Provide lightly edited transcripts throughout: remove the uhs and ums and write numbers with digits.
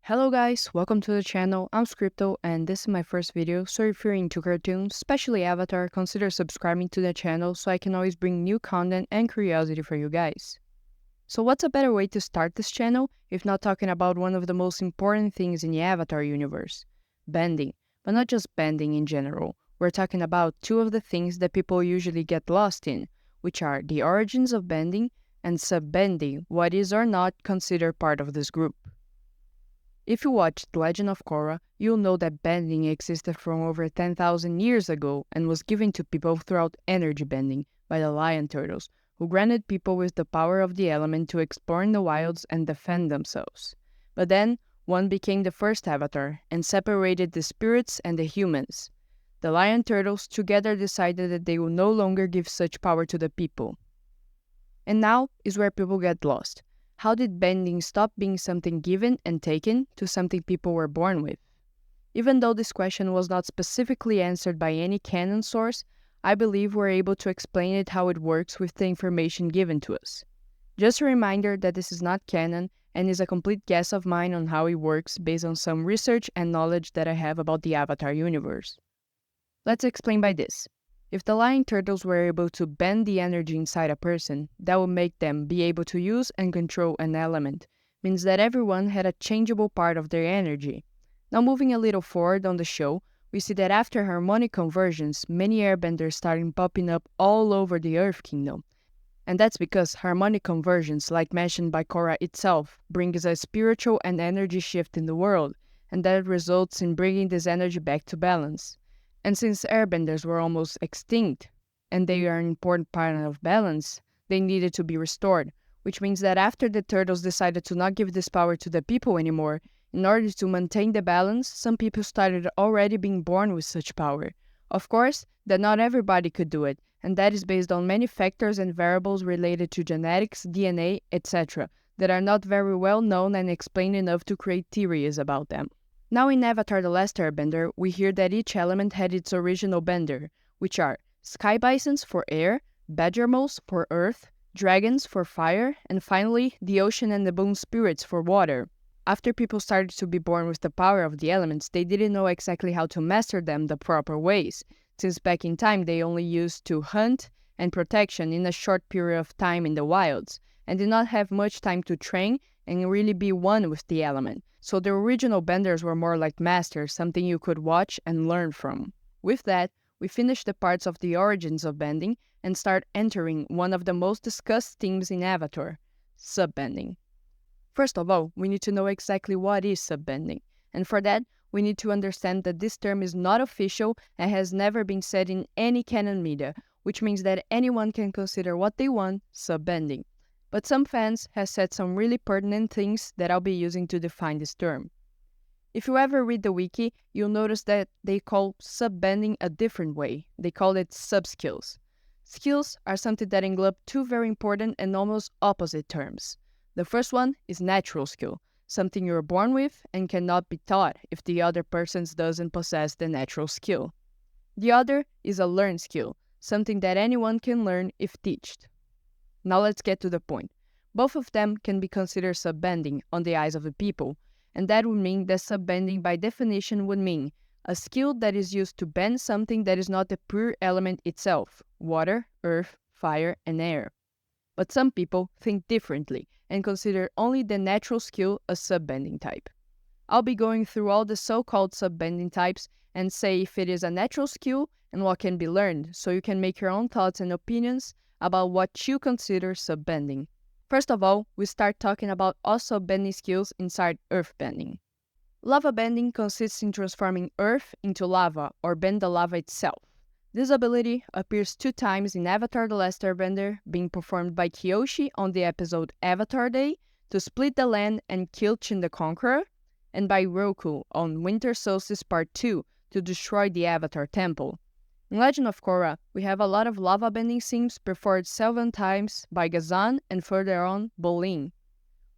Hello guys, welcome to the channel. I'm Scripto and this is my first video, so if you're into cartoons, especially Avatar, consider subscribing to the channel so I can always bring new content and curiosity for you guys. So what's a better way to start this channel if not talking about one of the most important things in the Avatar universe? Bending. But not just bending in general. We're talking about two of the things that people usually get lost in, which are the origins of bending and subbending, what is or not considered part of this group. If you watched Legend of Korra, you'll know that bending existed from over 10,000 years ago and was given to people throughout energy bending by the lion turtles, who granted people with the power of the element to explore in the wilds and defend themselves. But then, one became the first avatar and separated the spirits and the humans. The lion turtles together decided that they would no longer give such power to the people. And now is where people get lost. How did bending stop being something given and taken to something people were born with? Even though this question was not specifically answered by any canon source, I believe we're able to explain it how it works with the information given to us. Just a reminder that this is not canon and is a complete guess of mine on how it works based on some research and knowledge that I have about the Avatar universe. Let's explain by this. If the lion turtles were able to bend the energy inside a person, that would make them be able to use and control an element, means that everyone had a changeable part of their energy. Now moving a little forward on the show, we see that after harmonic conversions, many airbenders started popping up all over the Earth Kingdom. And that's because harmonic conversions, like mentioned by Korra itself, brings a spiritual and energy shift in the world, and that results in bringing this energy back to balance. And since airbenders were almost extinct, and they are an important part of balance, they needed to be restored, which means that after the turtles decided to not give this power to the people anymore, in order to maintain the balance, some people started already being born with such power. Of course, that not everybody could do it, and that is based on many factors and variables related to genetics, DNA, etc., that are not very well known and explained enough to create theories about them. Now in Avatar The Last Airbender, we hear that each element had its original bender, which are sky bisons for air, badger moles for earth, dragons for fire, and finally the ocean and the moon spirits for water. After people started to be born with the power of the elements, they didn't know exactly how to master them the proper ways, since back in time they only used to hunt and protection in a short period of time in the wilds, and did not have much time to train and really be one with the element. So the original benders were more like masters, something you could watch and learn from. With that, we finish the parts of the origins of bending and start entering one of the most discussed themes in Avatar, subbending. First of all, we need to know exactly what is subbending, and for that, we need to understand that this term is not official and has never been said in any canon media, which means that anyone can consider what they want subbending. But some fans have said some really pertinent things that I'll be using to define this term. If you ever read the wiki, you'll notice that they call subbending a different way. They call it sub-skills. Skills are something that englobe two very important and almost opposite terms. The first one is natural skill, something you're born with and cannot be taught if the other person doesn't possess the natural skill. The other is a learned skill, something that anyone can learn if taught. Now let's get to the point. Both of them can be considered subbending on the eyes of the people, and that would mean that subbending by definition would mean a skill that is used to bend something that is not the pure element itself, water, earth, fire, and air. But some people think differently and consider only the natural skill a subbending type. I'll be going through all the so-called subbending types and say if it is a natural skill and what can be learned, so you can make your own thoughts and opinions about what you consider subbending. First of all, we start talking about all subbending skills inside earthbending. Lava bending consists in transforming earth into lava or bend the lava itself. This ability appears 2 times in Avatar The Last Airbender, being performed by Kyoshi on the episode Avatar Day to split the land and kill Chin the Conqueror, and by Roku on Winter Solstice Part 2 to destroy the Avatar Temple. In Legend of Korra, we have a lot of lava bending scenes performed 7 times by Ghazan and further on Bolin.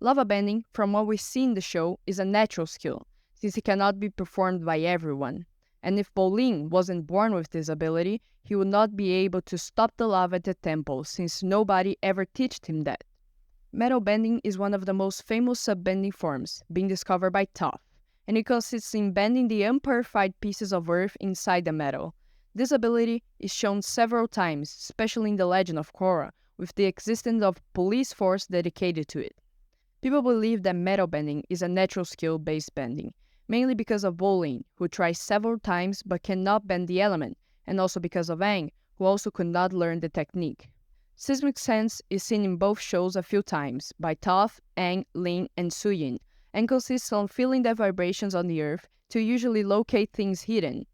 Lava bending, from what we see in the show, is a natural skill, since it cannot be performed by everyone. And if Bolin wasn't born with this ability, he would not be able to stop the lava at the temple, since nobody ever taught him that. Metal bending is one of the most famous sub-bending forms, being discovered by Toph, and it consists in bending the unpurified pieces of earth inside the metal. This ability is shown several times, especially in the Legend of Korra, with the existence of police force dedicated to it. People believe that metal bending is a natural skill-based bending, mainly because of Bolin, who tries several times but cannot bend the element, and also because of Aang, who also could not learn the technique. Seismic sense is seen in both shows a few times, by Toph, Aang, Lin, and Suyin, and consists on feeling the vibrations on the earth to usually locate things hidden.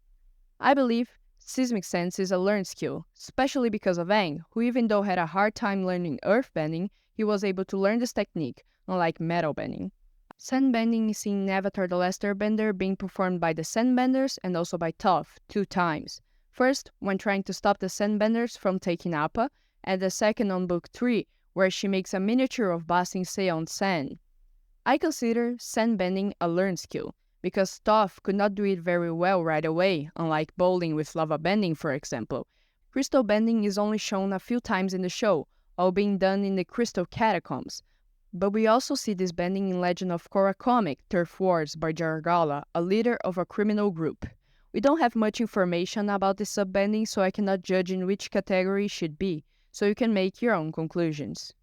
I believe seismic sense is a learned skill, especially because of Aang, who even though had a hard time learning earth bending, he was able to learn this technique, unlike metal bending. Sand bending is seen in Avatar The Last Airbender being performed by the Sandbenders and also by Toph 2 times. First, when trying to stop the Sandbenders from taking Appa, and the second on Book 3, where she makes a miniature of Ba Sing Se on sand. I consider sand bending a learned skill, because Toph could not do it very well right away, unlike bowling with lava bending, for example. Crystal bending is only shown a few times in the show, all being done in the Crystal Catacombs. But we also see this bending in Legend of Korra comic Turf Wars by Jargala, a leader of a criminal group. We don't have much information about this sub-bending, so I cannot judge in which category it should be, so you can make your own conclusions.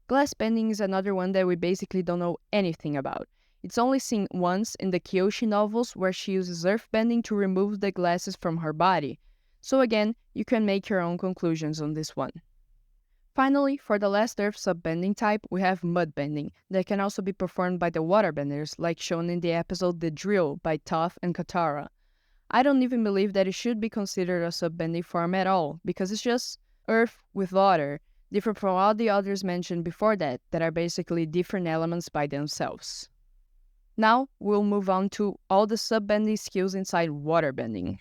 Glass bending is another one that we basically don't know anything about. It's only seen once in the Kyoshi novels where she uses earth bending to remove the glasses from her body. So again, you can make your own conclusions on this one. Finally, for the last earth sub-bending type, we have mud bending, that can also be performed by the waterbenders, like shown in the episode The Drill by Toph and Katara. I don't even believe that it should be considered a sub-bending form at all, because it's just earth with water, different from all the others mentioned before that are basically different elements by themselves. Now, we'll move on to all the sub-bending skills inside waterbending.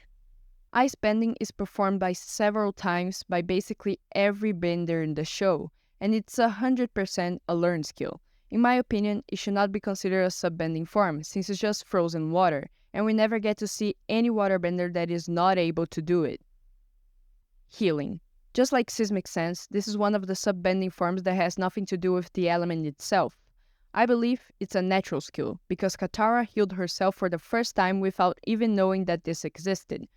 Ice bending is performed by several times by basically every bender in the show, and it's 100% a learned skill. In my opinion, it should not be considered a sub-bending form, since it's just frozen water, and we never get to see any waterbender that is not able to do it. Healing. Just like seismic sense, this is one of the sub-bending forms that has nothing to do with the element itself. I believe it's a natural skill, because Katara healed herself for the first time without even knowing that this existed.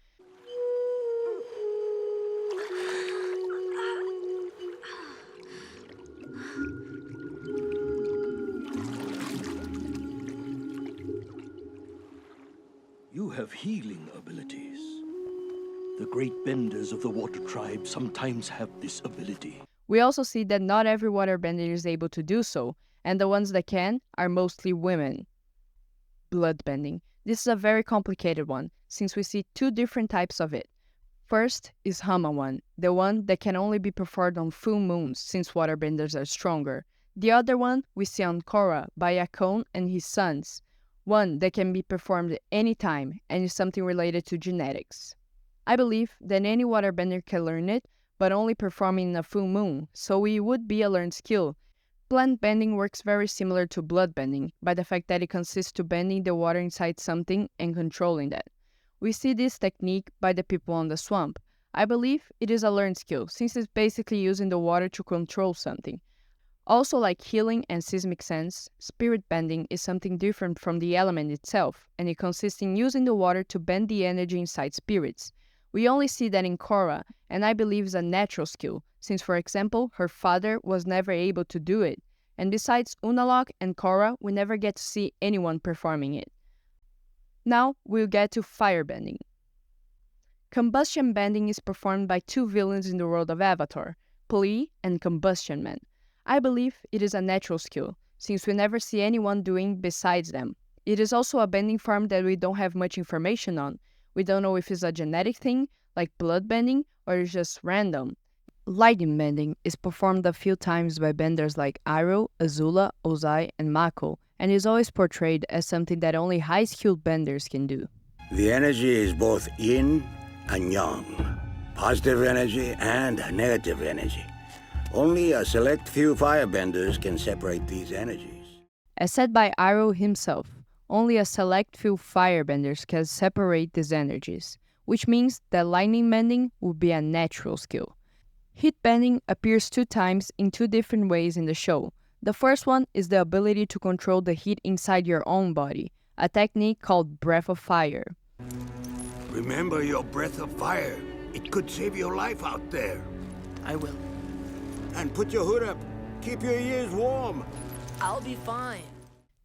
You have healing abilities. The great benders of the water tribe sometimes have this ability. We also see that not every waterbender is able to do so, and the ones that can are mostly women. Bloodbending. This is a very complicated one, since we see 2 different types of it. First is Hama one, the one that can only be performed on full moons, since waterbenders are stronger. The other one we see on Korra by Akon and his sons, one that can be performed anytime and is something related to genetics. I believe that any waterbender can learn it, but only performing in a full moon, so it would be a learned skill. Plant bending works very similar to blood bending, by the fact that it consists to bending the water inside something and controlling that. We see this technique by the people on the swamp. I believe it is a learned skill, since it's basically using the water to control something. Also, like healing and seismic sense, spirit bending is something different from the element itself, and it consists in using the water to bend the energy inside spirits. We only see that in Korra, and I believe it's a natural skill, since for example, her father was never able to do it, and besides Unalaq and Korra, we never get to see anyone performing it. Now, we'll get to firebending. Combustion bending is performed by 2 villains in the world of Avatar, Pli and Combustion Man. I believe it is a natural skill, since we never see anyone doing besides them. It is also a bending form that we don't have much information on. We don't know if it's a genetic thing, like blood bending, or it's just random. Lightning bending is performed a few times by benders like Iroh, Azula, Ozai, and Mako, and is always portrayed as something that only high-skilled benders can do. The energy is both yin and yang, positive energy and negative energy. Only a select few firebenders can separate these energies. As said by Iroh himself, only a select few firebenders can separate these energies, which means that lightning bending would be a natural skill. Heat bending appears 2 times in 2 different ways in the show. The first one is the ability to control the heat inside your own body, a technique called breath of fire. Remember your breath of fire. It could save your life out there. I will. And put your hood up. Keep your ears warm. I'll be fine.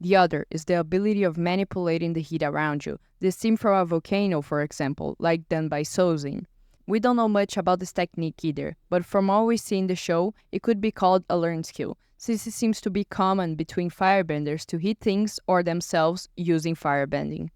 The other is the ability of manipulating the heat around you, the steam from a volcano, for example, like done by Sozin. We don't know much about this technique either, but from all we see in the show, it could be called a learned skill, since it seems to be common between firebenders to heat things or themselves using firebending.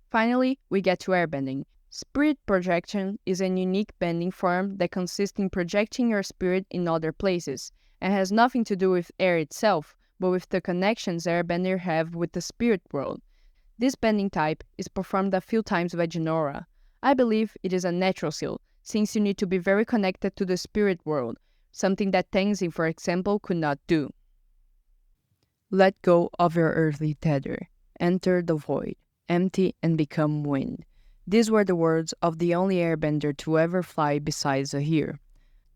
Finally, we get to airbending. Spirit projection is a unique bending form that consists in projecting your spirit in other places, and has nothing to do with air itself, but with the connections airbenders have with the spirit world. This bending type is performed a few times by Jinora. I believe it is a natural skill, since you need to be very connected to the spirit world, something that Tenzin, for example, could not do. Let go of your earthly tether. Enter the void. Empty and become wind. These were the words of the only airbender to ever fly besides Ahir.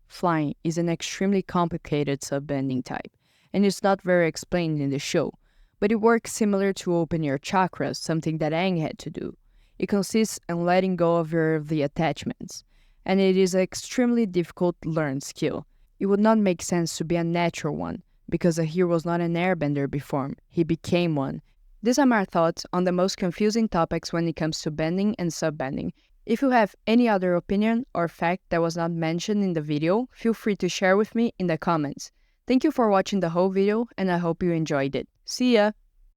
Flying is an extremely complicated subbending type, and it's not very explained in the show, but it works similar to open your chakras, something that Aang had to do. It consists in letting go of your earthly attachments, and it is an extremely difficult learned skill. It would not make sense to be a natural one, because Ahir was not an airbender before, he became one. These are my thoughts on the most confusing topics when it comes to bending and subbending. If you have any other opinion or fact that was not mentioned in the video, feel free to share with me in the comments. Thank you for watching the whole video, and I hope you enjoyed it. See ya!